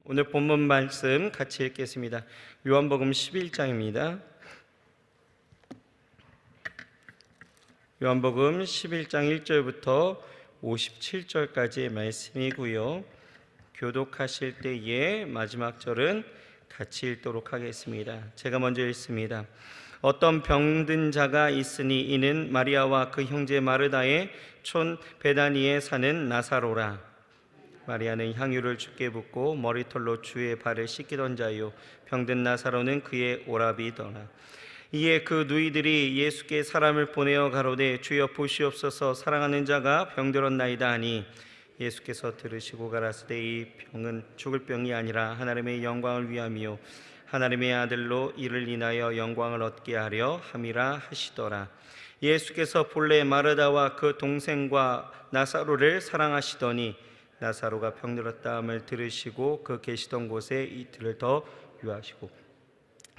오늘 본문 말씀 같이 읽겠습니다. 요한복음 11장입니다. 요한복음 11장 1절부터 57절까지의 말씀이고요. 교독하실 때의 마지막 절은 같이 읽도록 하겠습니다. 제가 먼저 읽습니다. 어떤 병든 자가 있으니 이는 마리아와 그 형제 마르다의 촌 베다니에 사는 나사로라. 마리아는 향유를 주께 붓고 머리털로 주의 발을 씻기던 자요, 병든 나사로는 그의 오라비더라. 이에 그 누이들이 예수께 사람을 보내어 가로되 주여 보시옵소서, 사랑하는 자가 병들었나이다 하니 예수께서 들으시고 가라사대 이 병은 죽을 병이 아니라 하나님의 영광을 위함이요 하나님의 아들로 이를 인하여 영광을 얻게 하려 함이라 하시더라. 예수께서 본래 마르다와 그 동생과 나사로를 사랑하시더니 나사로가 병들었다함을 들으시고 그 계시던 곳에 이틀을 더 유하시고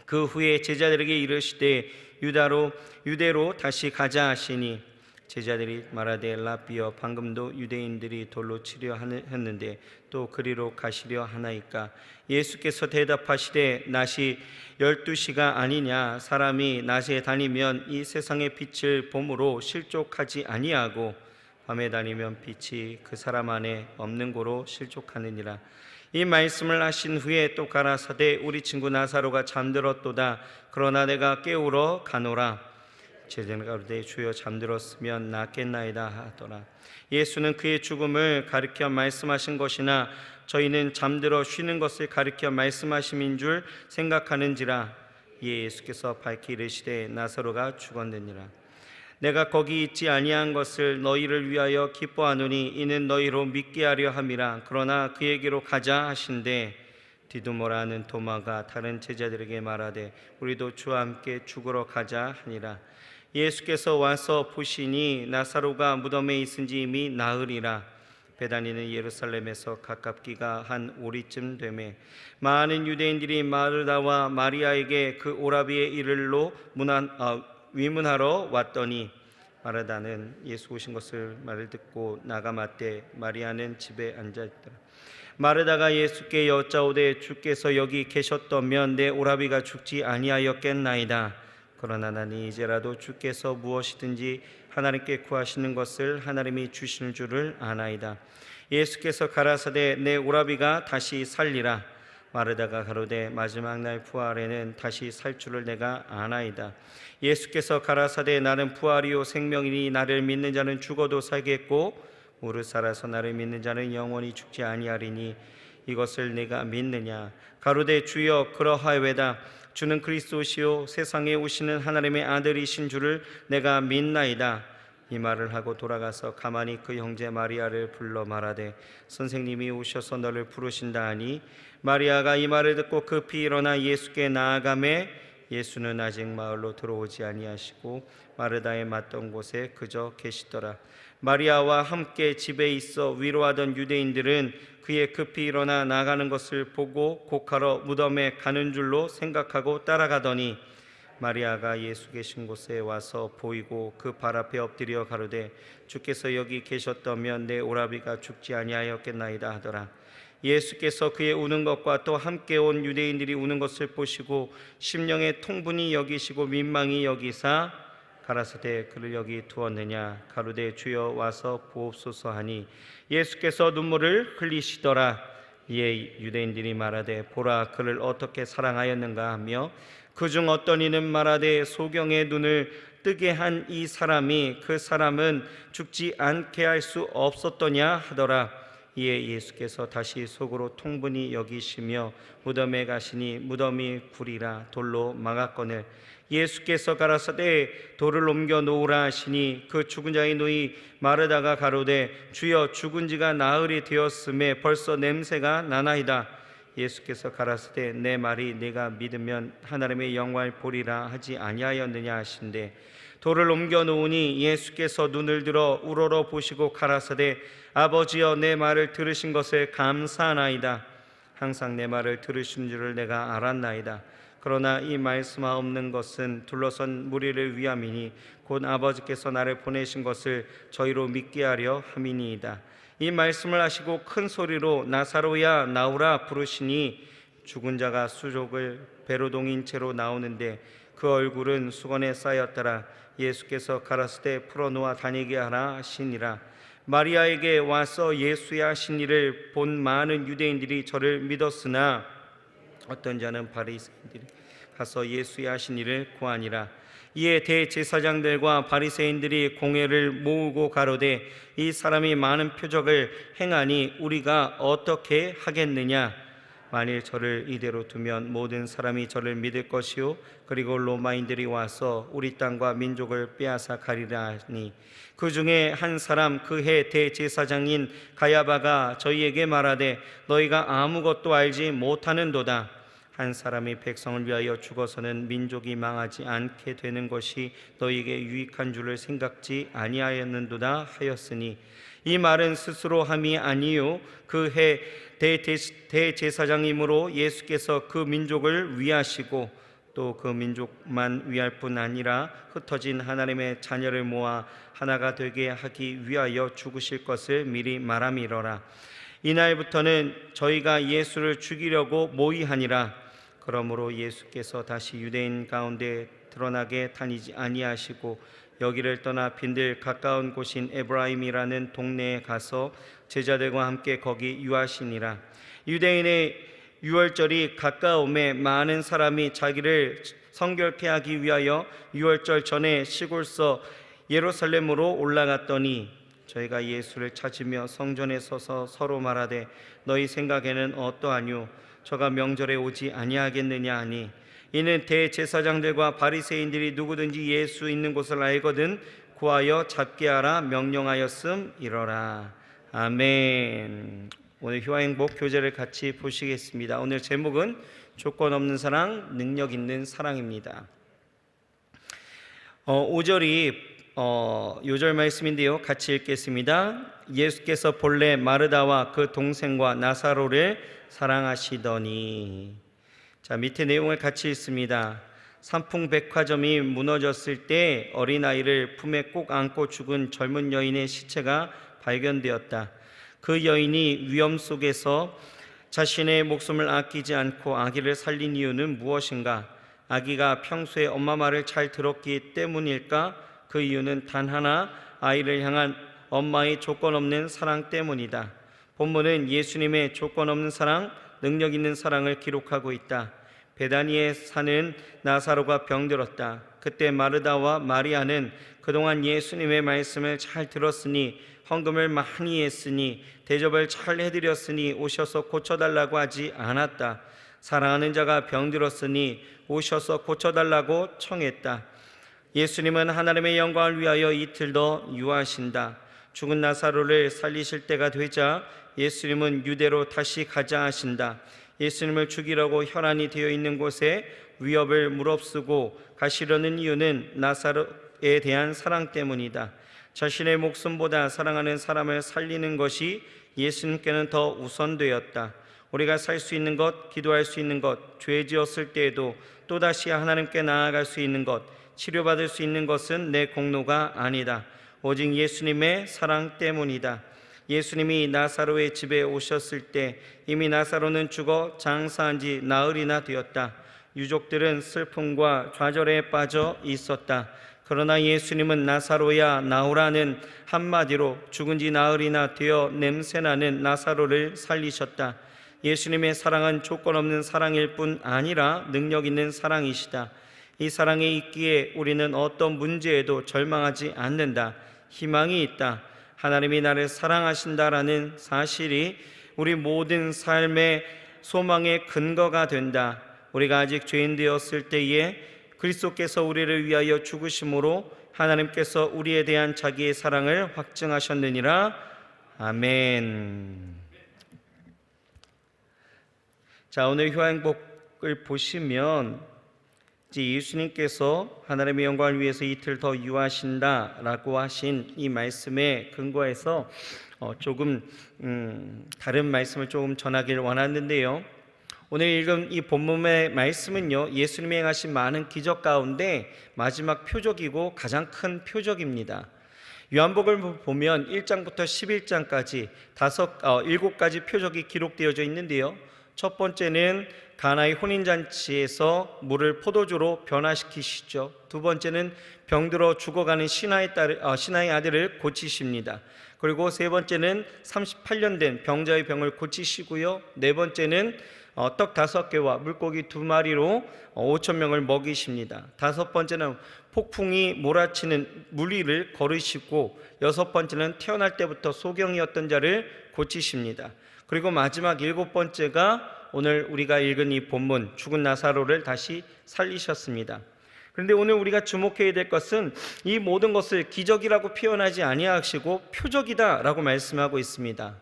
그 후에 제자들에게 이르시되 유대로 다시 가자 하시니 제자들이 말하되 라비여, 방금도 유대인들이 돌로 치려 했는데 또 그리로 가시려 하나이까? 예수께서 대답하시되 낮이 12시가 아니냐? 사람이 낮에 다니면 이 세상의 빛을 봄으로 실족하지 아니하고 밤에 다니면 빛이 그 사람 안에 없는 고로 실족하느니라. 이 말씀을 하신 후에 또 가라사대 우리 친구 나사로가 잠들었도다. 그러나 내가 깨우러 가노라. 제자는 가로되 주여 잠들었으면 낫겠나이다 하더라. 예수는 그의 죽음을 가리켜 말씀하신 것이나 저희는 잠들어 쉬는 것을 가리켜 말씀하심인 줄 생각하는지라. 이에 예수께서 밝히 이르시되 나사로가 죽었느니라. 내가 거기 있지 아니한 것을 너희를 위하여 기뻐하노니 이는 너희로 믿게 하려 함이라. 그러나 그에게로 가자 하신대 디두모라 하는 도마가 다른 제자들에게 말하되 우리도 주와 함께 죽으러 가자 하니라. 예수께서 와서 보시니 나사로가 무덤에 있은지 이미 나으리라. 베다니는 예루살렘에서 가깝기가 한 오리쯤 되매 많은 유대인들이 마르다와 마리아에게 그 오라비의 이를로 위문하러 왔더니 마르다는 예수 오신 것을 말을 듣고 나가 맞되 마리아는 집에 앉아있더라. 마르다가 예수께 여짜오되 주께서 여기 계셨더면 내 오라비가 죽지 아니하였겠나이다. 그러나 나는 이제라도 주께서 무엇이든지 하나님께 구하시는 것을 하나님이 주시는 줄을 아나이다. 예수께서 가라사대 내 오라비가 다시 살리라. 마르다가 가로되 마지막 날 부활에는 다시 살 줄을 내가 아나이다. 예수께서 가라사대 나는 부활이요 생명이니 나를 믿는 자는 죽어도 살겠고 무릇 살아서 나를 믿는 자는 영원히 죽지 아니하리니 이것을 내가 믿느냐? 가로되 주여 그러하외다. 주는 그리스도시요 세상에 오시는 하나님의 아들이신 줄을 내가 믿나이다. 이 말을 하고 돌아가서 가만히 그 형제 마리아를 불러 말하되 선생님이 오셔서 너를 부르신다 하니 마리아가 이 말을 듣고 급히 일어나 예수께 나아가매 예수는 아직 마을로 들어오지 아니하시고 마르다에 맞던 곳에 그저 계시더라. 마리아와 함께 집에 있어 위로하던 유대인들은 그의 급히 일어나 나가는 것을 보고 곡하러 무덤에 가는 줄로 생각하고 따라가더니 마리아가 예수 계신 곳에 와서 보이고 그 발 앞에 엎드려 가로되 주께서 여기 계셨다면 내 오라비가 죽지 아니하였겠나이다 하더라. 예수께서 그의 우는 것과 또 함께 온 유대인들이 우는 것을 보시고 심령에 통분히 여기시고 민망히 여기사 가라사대 그를 여기 두었느냐? 가로되 주여 와서 보옵소서 하니 예수께서 눈물을 흘리시더라. 이에 유대인들이 말하되 보라 그를 어떻게 사랑하였는가 하며 그중 어떤 이는 말하되 소경의 눈을 뜨게 한 이 사람이 그 사람은 죽지 않게 할 수 없었더냐 하더라. 이에 예수께서 다시 속으로 통분히 여기시며 무덤에 가시니 무덤이 굴이라 돌로 막았거늘 예수께서 가라사대 돌을 옮겨 놓으라 하시니 그 죽은 자의 누이 마르다가 가로되 주여 죽은 지가 나흘이 되었음에 벌써 냄새가 나나이다. 예수께서 가라사대 내 말이 네가 믿으면 하나님의 영광을 보리라 하지 아니하였느냐 하신대 돌을 옮겨 놓으니 예수께서 눈을 들어 우러러 보시고 가라사대 아버지여 내 말을 들으신 것을 감사하나이다. 항상 내 말을 들으신 줄을 내가 알았나이다. 그러나 이 말씀하옵는 것은 둘러선 무리를 위함이니 곧 아버지께서 나를 보내신 것을 저희로 믿게 하려 함이니이다. 이 말씀을 하시고 큰 소리로 나사로야 나오라 부르시니 죽은 자가 수족을 배로 동인 채로 나오는데 그 얼굴은 수건에 쌓였더라. 예수께서 가라사대 풀어놓아 다니게 하라 하시니라. 마리아에게 와서 예수의 하신 일을 본 많은 유대인들이 저를 믿었으나 어떤 자는 바리새인들이 가서 예수의 하신 일을 고하니라. 이에 대제사장들과 바리새인들이 공회를 모으고 가로되 이 사람이 많은 표적을 행하니 우리가 어떻게 하겠느냐. 만일 저를 이대로 두면 모든 사람이 저를 믿을 것이요 그리고 로마인들이 와서 우리 땅과 민족을 빼앗아 가리라 하니 그 중에 한 사람 그 해 대제사장인 가야바가 저희에게 말하되 너희가 아무것도 알지 못하는도다. 한 사람이 백성을 위하여 죽어서는 민족이 망하지 않게 되는 것이 너희에게 유익한 줄을 생각지 아니하였는도다 하였으니 이 말은 스스로 함이 아니요 그 해 대제사장이므로 예수께서 그 민족을 위하시고 또 그 민족만 위할 뿐 아니라 흩어진 하나님의 자녀를 모아 하나가 되게 하기 위하여 죽으실 것을 미리 말함이로라. 이날부터는 저희가 예수를 죽이려고 모의하니라. 그러므로 예수께서 다시 유대인 가운데 드러나게 다니지 아니하시고 여기를 떠나 빈들 가까운 곳인 에브라임이라는 동네에 가서 제자들과 함께 거기 유하시니라. 유대인의 유월절이 가까움에 많은 사람이 자기를 성결케 하기 위하여 유월절 전에 시골서 예루살렘으로 올라갔더니 저희가 예수를 찾으며 성전에 서서 서로 말하되 너희 생각에는 어떠하뇨? 저가 명절에 오지 아니하겠느냐 하니 이는 대제사장들과 바리새인들이 누구든지 예수 있는 곳을 알거든 구하여 잡게 하라 명령하였음이러라. 아멘. 오늘 효화행복 교제를 같이 보시겠습니다. 오늘 제목은 조건 없는 사랑, 능력 있는 사랑입니다. 5절이 요절 말씀인데요. 같이 읽겠습니다. 예수께서 본래 마르다와 그 동생과 나사로를 사랑하시더니. 자, 밑에 내용을 같이 읽습니다. 삼풍백화점이 무너졌을 때 어린아이를 품에 꼭 안고 죽은 젊은 여인의 시체가 발견되었다. 그 여인이 위험 속에서 자신의 목숨을 아끼지 않고 아기를 살린 이유는 무엇인가? 아기가 평소에 엄마 말을 잘 들었기 때문일까? 그 이유는 단 하나, 아이를 향한 엄마의 조건 없는 사랑 때문이다. 본문은 예수님의 조건 없는 사랑, 능력 있는 사랑을 기록하고 있다. 베다니에 사는 나사로가 병들었다. 그때 마르다와 마리아는 그동안 예수님의 말씀을 잘 들었으니 헌금을 많이 했으니 대접을 잘 해드렸으니 오셔서 고쳐달라고 하지 않았다. 사랑하는 자가 병들었으니 오셔서 고쳐달라고 청했다. 예수님은 하나님의 영광을 위하여 이틀 더 유하신다. 죽은 나사로를 살리실 때가 되자 예수님은 유대로 다시 가자 하신다. 예수님을 죽이려고 혈안이 되어 있는 곳에 위협을 무릅쓰고 가시려는 이유는 나사로에 대한 사랑 때문이다. 자신의 목숨보다 사랑하는 사람을 살리는 것이 예수님께는 더 우선되었다. 우리가 살 수 있는 것, 기도할 수 있는 것, 죄 지었을 때에도 또다시 하나님께 나아갈 수 있는 것, 치료받을 수 있는 것은 내 공로가 아니다. 오직 예수님의 사랑 때문이다. 예수님이 나사로의 집에 오셨을 때 이미 나사로는 죽어 장사한 지 나흘이나 되었다. 유족들은 슬픔과 좌절에 빠져 있었다. 그러나 예수님은 나사로야 나오라는 한마디로 죽은 지 나흘이나 되어 냄새나는 나사로를 살리셨다. 예수님의 사랑은 조건 없는 사랑일 뿐 아니라 능력 있는 사랑이시다. 이 사랑에 있기에 우리는 어떤 문제에도 절망하지 않는다. 희망이 있다. 하나님이 나를 사랑하신다라는 사실이 우리 모든 삶의 소망의 근거가 된다. 우리가 아직 죄인 되었을 때에 그리스도께서 우리를 위하여 죽으심으로 하나님께서 우리에 대한 자기의 사랑을 확증하셨느니라. 아멘. 자, 오늘 효행복을 보시면 예수님께서 하나님의 영광을 위해서 이틀 더 유하신다라고 하신 이 말씀에 근거해서 조금 다른 말씀을 조금 전하기를 원하는데요. 오늘 읽은 이 본문의 말씀은요, 예수님이 행하신 많은 기적 가운데 마지막 표적이고 가장 큰 표적입니다. 요한복음을 보면 1장부터 11장까지 7가지 표적이 기록되어져 있는데요. 첫 번째는 가나의 혼인잔치에서 물을 포도주로 변화시키시죠. 두 번째는 병들어 죽어가는 신하의 아들을 고치십니다. 그리고 세 번째는 38년 된 병자의 병을 고치시고요. 네 번째는 떡 5개와 물고기 2마리로 5,000명을 먹이십니다. 다섯 번째는 폭풍이 몰아치는 물 위를 걸으시고, 여섯 번째는 태어날 때부터 소경이었던 자를 고치십니다. 그리고 마지막 7번째가 오늘 우리가 읽은 이 본문, 죽은 나사로를 다시 살리셨습니다. 그런데 오늘 우리가 주목해야 될 것은 이 모든 것을 기적이라고 표현하지 아니하시고 표적이다라고 말씀하고 있습니다.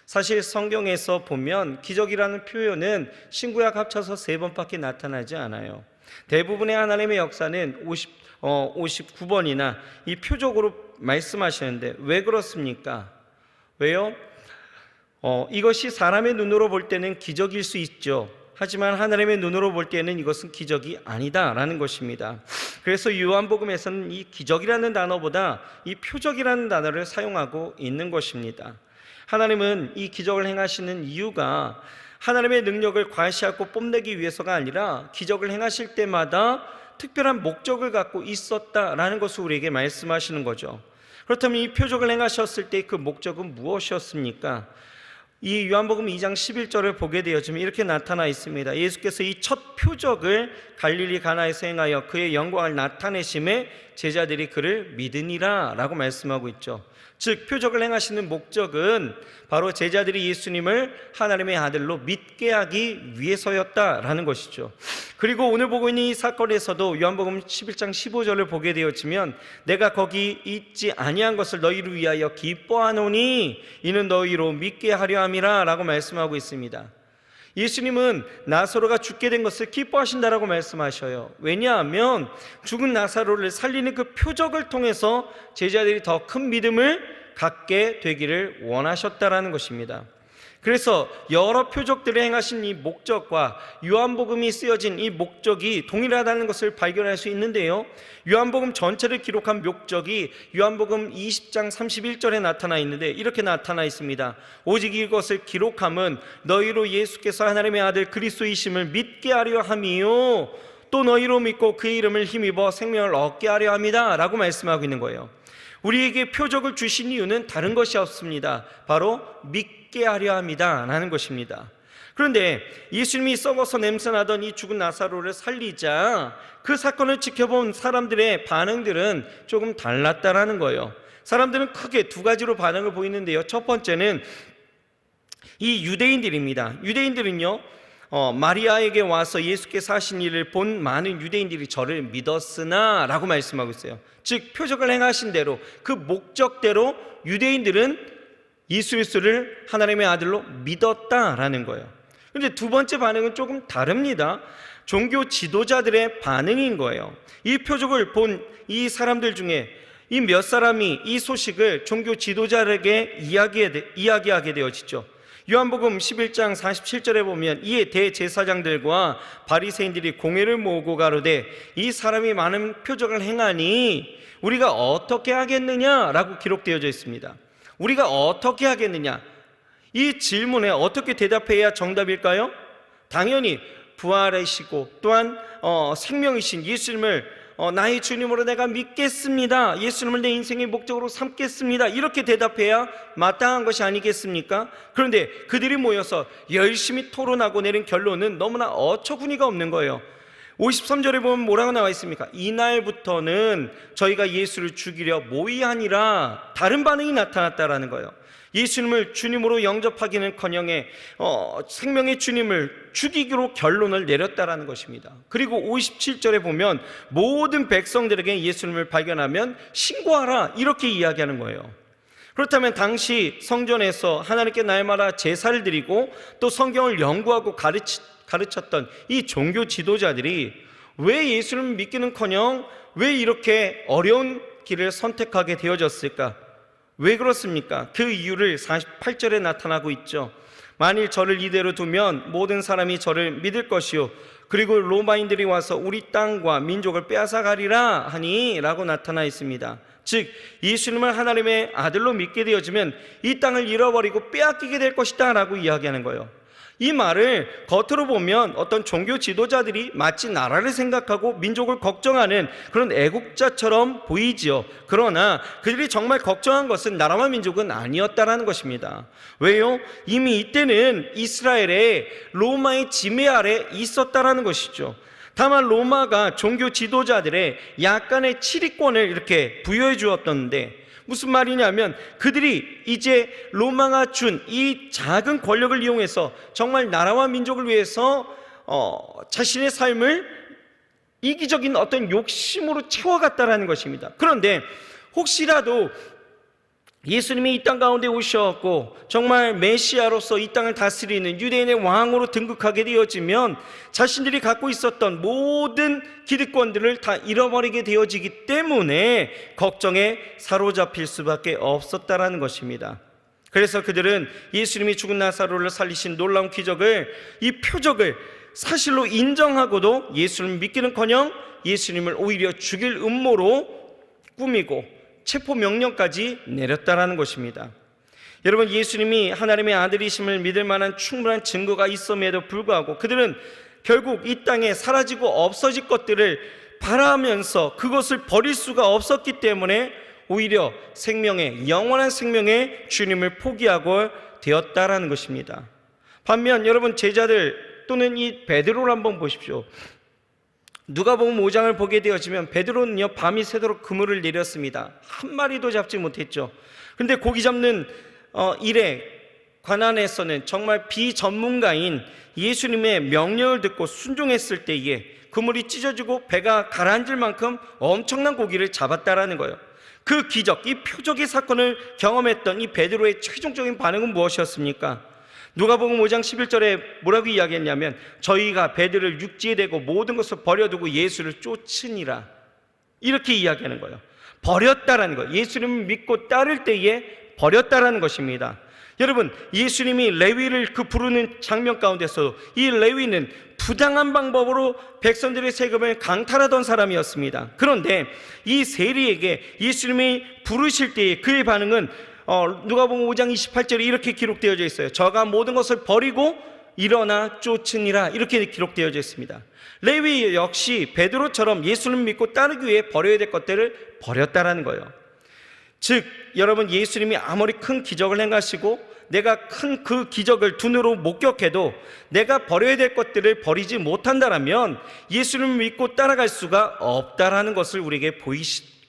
사실 성경에서 보면 기적이라는 표현은 신구약 합쳐서 3번밖에 나타나지 않아요. 대부분의 하나님의 역사는 59번이나 이 표적으로 말씀하시는데 왜 그렇습니까? 왜요? 이것이 사람의 눈으로 볼 때는 기적일 수 있죠. 하지만 하나님의 눈으로 볼 때는 이것은 기적이 아니다라는 것입니다. 그래서 요한복음에서는 이 기적이라는 단어보다 이 표적이라는 단어를 사용하고 있는 것입니다. 하나님은 이 기적을 행하시는 이유가 하나님의 능력을 과시하고 뽐내기 위해서가 아니라 기적을 행하실 때마다 특별한 목적을 갖고 있었다라는 것을 우리에게 말씀하시는 거죠. 그렇다면 이 표적을 행하셨을 때 그 목적은 무엇이었습니까? 이 요한복음 2장 11절을 보게 되어지면 이렇게 나타나 있습니다. 예수께서 이 첫 표적을 갈릴리 가나에서 행하여 그의 영광을 나타내심에 제자들이 그를 믿으니라 라고 말씀하고 있죠. 즉 표적을 행하시는 목적은 바로 제자들이 예수님을 하나님의 아들로 믿게 하기 위해서였다라는 것이죠. 그리고 오늘 보고 있는 이 사건에서도 요한복음 11장 15절을 보게 되어지면 내가 거기 있지 아니한 것을 너희를 위하여 기뻐하노니 이는 너희로 믿게 하려 함이라 라고 말씀하고 있습니다. 예수님은 나사로가 죽게 된 것을 기뻐하신다라고 말씀하셔요. 왜냐하면 죽은 나사로를 살리는 그 표적을 통해서 제자들이 더 큰 믿음을 갖게 되기를 원하셨다라는 것입니다. 그래서 여러 표적들을 행하신 이 목적과 요한복음이 쓰여진 이 목적이 동일하다는 것을 발견할 수 있는데요, 요한복음 전체를 기록한 목적이 요한복음 20장 31절에 나타나 있는데 이렇게 나타나 있습니다. 오직 이것을 기록함은 너희로 예수께서 하나님의 아들 그리스도이심을 믿게 하려 함이요 또 너희로 믿고 그의 이름을 힘입어 생명을 얻게 하려 함이다 라고 말씀하고 있는 거예요. 우리에게 표적을 주신 이유는 다른 것이 없습니다. 바로 믿게 하려 합니다 라는 것입니다. 그런데 예수님이 썩어서 냄새나던 이 죽은 나사로를 살리자 그 사건을 지켜본 사람들의 반응들은 조금 달랐다라는 거예요. 사람들은 크게 2가지로 반응을 보이는데요, 첫 번째는 이 유대인들입니다. 유대인들은요, 마리아에게 와서 예수께서 하신 일을 본 많은 유대인들이 저를 믿었으나 라고 말씀하고 있어요. 즉 표적을 행하신 대로 그 목적대로 유대인들은 예수 그리스도를 하나님의 아들로 믿었다라는 거예요. 그런데 두 번째 반응은 조금 다릅니다. 종교 지도자들의 반응인 거예요. 이 표적을 본 이 사람들 중에 이 몇 사람이 이 소식을 종교 지도자에게 이야기하게 되어지죠. 요한복음 11장 47절에 보면 이에 대제사장들과 바리새인들이 공회를 모으고 가로되 이 사람이 많은 표적을 행하니 우리가 어떻게 하겠느냐라고 기록되어져 있습니다. 우리가 어떻게 하겠느냐, 이 질문에 어떻게 대답해야 정답일까요? 당연히 부활하시고 또한 생명이신 예수님을 나의 주님으로 내가 믿겠습니다, 예수님을 내 인생의 목적으로 삼겠습니다, 이렇게 대답해야 마땅한 것이 아니겠습니까? 그런데 그들이 모여서 열심히 토론하고 내린 결론은 너무나 어처구니가 없는 거예요. 53절에 보면 뭐라고 나와 있습니까? 이날부터는 저희가 예수를 죽이려 모의하니라, 다른 반응이 나타났다라는 거예요. 예수님을 주님으로 영접하기는커녕에 생명의 주님을 죽이기로 결론을 내렸다라는 것입니다. 그리고 57절에 보면 모든 백성들에게 예수님을 발견하면 신고하라, 이렇게 이야기하는 거예요. 그렇다면 당시 성전에서 하나님께 날마다 제사를 드리고 또 성경을 연구하고 가르쳤던 이 종교 지도자들이 왜 예수님을 믿기는커녕 왜 이렇게 어려운 길을 선택하게 되어졌을까? 왜 그렇습니까? 그 이유를 48절에 나타나고 있죠. 만일 저를 이대로 두면 모든 사람이 저를 믿을 것이요 그리고 로마인들이 와서 우리 땅과 민족을 빼앗아가리라 하니 라고 나타나 있습니다. 즉 예수님을 하나님의 아들로 믿게 되어지면 이 땅을 잃어버리고 빼앗기게 될 것이다 라고 이야기하는 거예요. 이 말을 겉으로 보면 어떤 종교 지도자들이 마치 나라를 생각하고 민족을 걱정하는 그런 애국자처럼 보이지요. 그러나 그들이 정말 걱정한 것은 나라와 민족은 아니었다라는 것입니다. 왜요? 이미 이때는 이스라엘의 로마의 지배 아래 있었다라는 것이죠. 다만 로마가 종교 지도자들의 약간의 치리권을 이렇게 부여해 주었던데, 무슨 말이냐면 그들이 이제 로마가 준 이 작은 권력을 이용해서 정말 나라와 민족을 위해서 자신의 삶을 이기적인 어떤 욕심으로 채워갔다라는 것입니다. 그런데 혹시라도 예수님이 이 땅 가운데 오셨고 정말 메시아로서 이 땅을 다스리는 유대인의 왕으로 등극하게 되어지면 자신들이 갖고 있었던 모든 기득권들을 다 잃어버리게 되어지기 때문에 걱정에 사로잡힐 수밖에 없었다라는 것입니다. 그래서 그들은 예수님이 죽은 나사로를 살리신 놀라운 기적을, 이 표적을 사실로 인정하고도 예수님을 믿기는커녕 예수님을 오히려 죽일 음모로 꾸미고 체포 명령까지 내렸다라는 것입니다. 여러분, 예수님이 하나님의 아들이심을 믿을 만한 충분한 증거가 있음에도 불구하고 그들은 결국 이 땅에 사라지고 없어질 것들을 바라면서 그것을 버릴 수가 없었기 때문에 오히려 생명의, 영원한 생명의 주님을 포기하고 되었다라는 것입니다. 반면 여러분, 제자들 또는 이 베드로를 한번 보십시오. 누가복음 5장을 보게 되어지면 베드로는요 밤이 새도록 그물을 내렸습니다. 한 마리도 잡지 못했죠. 그런데 고기 잡는 일에 관한해서는 정말 비전문가인 예수님의 명령을 듣고 순종했을 때에 그물이 찢어지고 배가 가라앉을 만큼 엄청난 고기를 잡았다라는 거예요. 그 기적, 이 표적의 사건을 경험했던 이 베드로의 최종적인 반응은 무엇이었습니까? 누가복음 5장 11절에 뭐라고 이야기했냐면 저희가 배들을 육지에 대고 모든 것을 버려두고 예수를 쫓으니라, 이렇게 이야기하는 거예요. 버렸다라는 거예요. 예수님을 믿고 따를 때에 버렸다라는 것입니다. 여러분, 예수님이 레위를 부르는 장면 가운데서 이 레위는 부당한 방법으로 백성들의 세금을 강탈하던 사람이었습니다. 그런데 이 세리에게 예수님이 부르실 때에 그의 반응은 누가복음 5장 28절에 이렇게 기록되어져 있어요. 저가 모든 것을 버리고 일어나 쫓으니라, 이렇게 기록되어져 있습니다. 레위 역시 베드로처럼 예수를 믿고 따르기 위해 버려야 될 것들을 버렸다라는 거예요. 즉 여러분, 예수님이 아무리 큰 기적을 행하시고 내가 큰 그 기적을 두 눈으로 목격해도 내가 버려야 될 것들을 버리지 못한다라면 예수님을 믿고 따라갈 수가 없다라는 것을 우리에게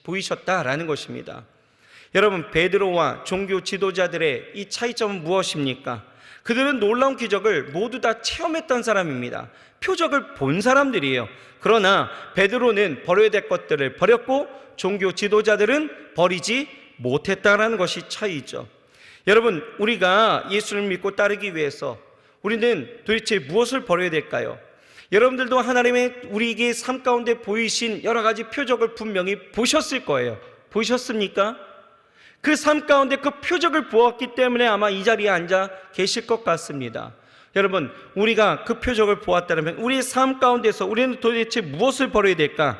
보이셨다라는 것입니다. 여러분, 베드로와 종교 지도자들의 이 차이점은 무엇입니까? 그들은 놀라운 기적을 모두 다 체험했던 사람입니다. 표적을 본 사람들이에요. 그러나 베드로는 버려야 될 것들을 버렸고 종교 지도자들은 버리지 못했다라는 것이 차이죠. 여러분, 우리가 예수를 믿고 따르기 위해서 우리는 도대체 무엇을 버려야 될까요? 여러분들도 하나님의 우리에게 삶 가운데 보이신 여러 가지 표적을 분명히 보셨을 거예요. 보셨습니까? 그 삶 가운데 그 표적을 보았기 때문에 아마 이 자리에 앉아 계실 것 같습니다. 여러분, 우리가 그 표적을 보았다면 우리의 삶 가운데서 우리는 도대체 무엇을 버려야 될까?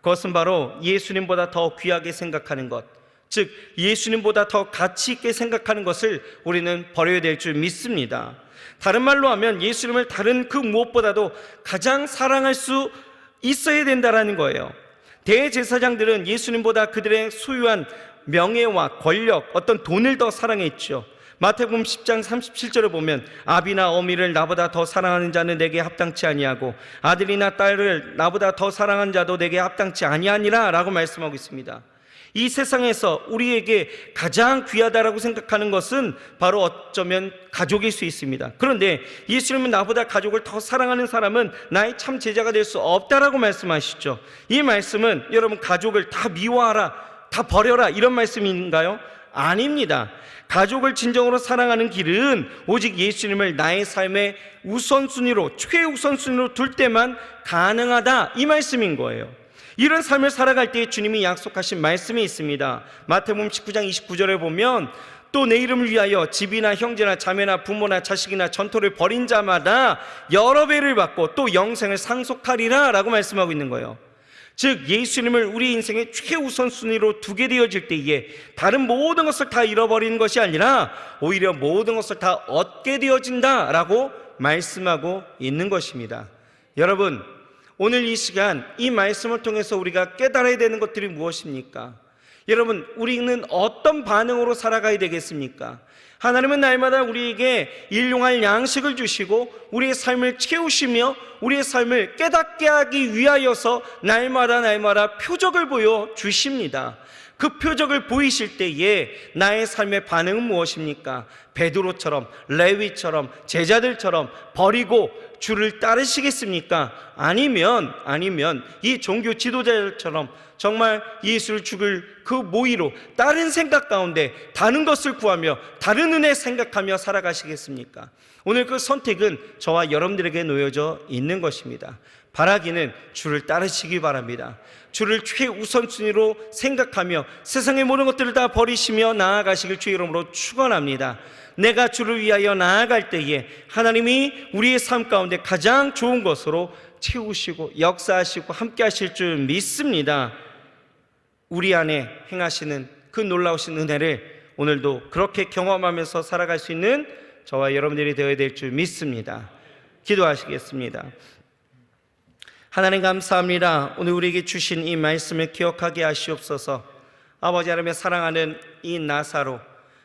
그것은 바로 예수님보다 더 귀하게 생각하는 것, 즉 예수님보다 더 가치 있게 생각하는 것을 우리는 버려야 될 줄 믿습니다. 다른 말로 하면 예수님을 다른 그 무엇보다도 가장 사랑할 수 있어야 된다라는 거예요. 대제사장들은 예수님보다 그들의 소유한 명예와 권력, 어떤 돈을 더 사랑했죠. 마태복음 10장 37절을 보면 아비나 어미를 나보다 더 사랑하는 자는 내게 합당치 아니하고 아들이나 딸을 나보다 더 사랑하는 자도 내게 합당치 아니하니라 라고 말씀하고 있습니다. 이 세상에서 우리에게 가장 귀하다라고 생각하는 것은 바로 어쩌면 가족일 수 있습니다. 그런데 예수님은 나보다 가족을 더 사랑하는 사람은 나의 참 제자가 될 수 없다라고 말씀하시죠. 이 말씀은 여러분 가족을 다 미워하라, 다 버려라, 이런 말씀인가요? 아닙니다. 가족을 진정으로 사랑하는 길은 오직 예수님을 나의 삶의 우선순위로, 최우선순위로 둘 때만 가능하다, 이 말씀인 거예요. 이런 삶을 살아갈 때 주님이 약속하신 말씀이 있습니다. 마태복음 19장 29절에 보면 또 내 이름을 위하여 집이나 형제나 자매나 부모나 자식이나 전토를 벌인 자마다 여러 배를 받고 또 영생을 상속하리라 라고 말씀하고 있는 거예요. 즉 예수님을 우리 인생의 최우선순위로 두게 되어질 때에 다른 모든 것을 다 잃어버리는 것이 아니라 오히려 모든 것을 다 얻게 되어진다라고 말씀하고 있는 것입니다. 여러분, 오늘 이 시간 이 말씀을 통해서 우리가 깨달아야 되는 것들이 무엇입니까? 여러분, 우리는 어떤 반응으로 살아가야 되겠습니까? 하나님은 날마다 우리에게 일용할 양식을 주시고 우리의 삶을 채우시며 우리의 삶을 깨닫게 하기 위하여서 날마다 표적을 보여주십니다. 그 표적을 보이실 때에 나의 삶의 반응은 무엇입니까? 베드로처럼, 레위처럼, 제자들처럼 버리고 주를 따르시겠습니까? 아니면 이 종교 지도자들처럼 정말 예수를 죽을 그 모의로 다른 생각 가운데 다른 것을 구하며 다른 은혜 생각하며 살아가시겠습니까? 오늘 그 선택은 저와 여러분들에게 놓여져 있는 것입니다. 바라기는 주를 따르시기 바랍니다. 주를 최우선순위로 생각하며 세상의 모든 것들을 다 버리시며 나아가시길 주의 이름으로 축원합니다. 내가 주를 위하여 나아갈 때에 하나님이 우리의 삶 가운데 가장 좋은 것으로 채우시고 역사하시고 함께 하실 줄 믿습니다. 우리 안에 행하시는 그 놀라우신 은혜를 오늘도 그렇게 경험하면서 살아갈 수 있는 저와 여러분들이 되어야 될 줄 믿습니다. 기도하시겠습니다. 하나님 감사합니다. 오늘 우리에게 주신 이 말씀을 기억하게 하시옵소서. 아버지 하나님의 사랑하는 이 나사로,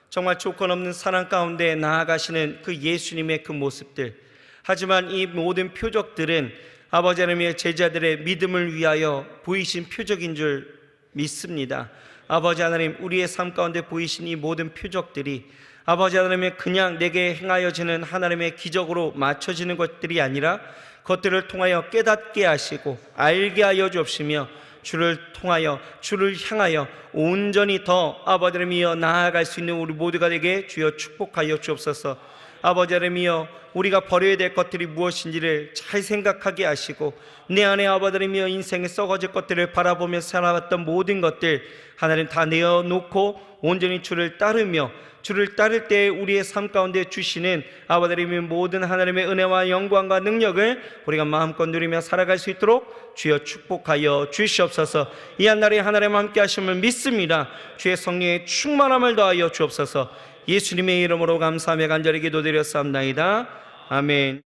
정말 조건 없는 사랑 가운데 나아가시는 그 예수님의 그 모습들, 하지만 이 모든 표적들은 아버지 하나님의 제자들의 믿음을 위하여 보이신 표적인 줄 믿습니다. 아버지 하나님, 우리의 삶 가운데 보이신 이 모든 표적들이 아버지 하나님의 그냥 내게 행하여지는 하나님의 기적으로 맞춰지는 것들이 아니라 그것들을 통하여 깨닫게 하시고 알게 하여 주옵시며 주를 통하여 주를 향하여 온전히 더 아버지 하나님이여 나아갈 수 있는 우리 모두가 되게 주여 축복하여 주옵소서. 아버지 하나님이여, 우리가 버려야 될 것들이 무엇인지를 잘 생각하게 하시고 내 안에 아버지 하나님이여 인생에 썩어질 것들을 바라보며 살아왔던 모든 것들 하나님 다 내어놓고 온전히 주를 따르며 주를 따를 때 우리의 삶 가운데 주시는 아버지 하나님의 모든 하나님의 은혜와 영광과 능력을 우리가 마음껏 누리며 살아갈 수 있도록 주여 축복하여 주시옵소서. 이 한날에 하나님 함께 하심을 믿습니다. 주의 성령의 충만함을 더하여 주옵소서. 예수님의 이름으로 감사하며 간절히 기도드렸사옵나이다. 아멘.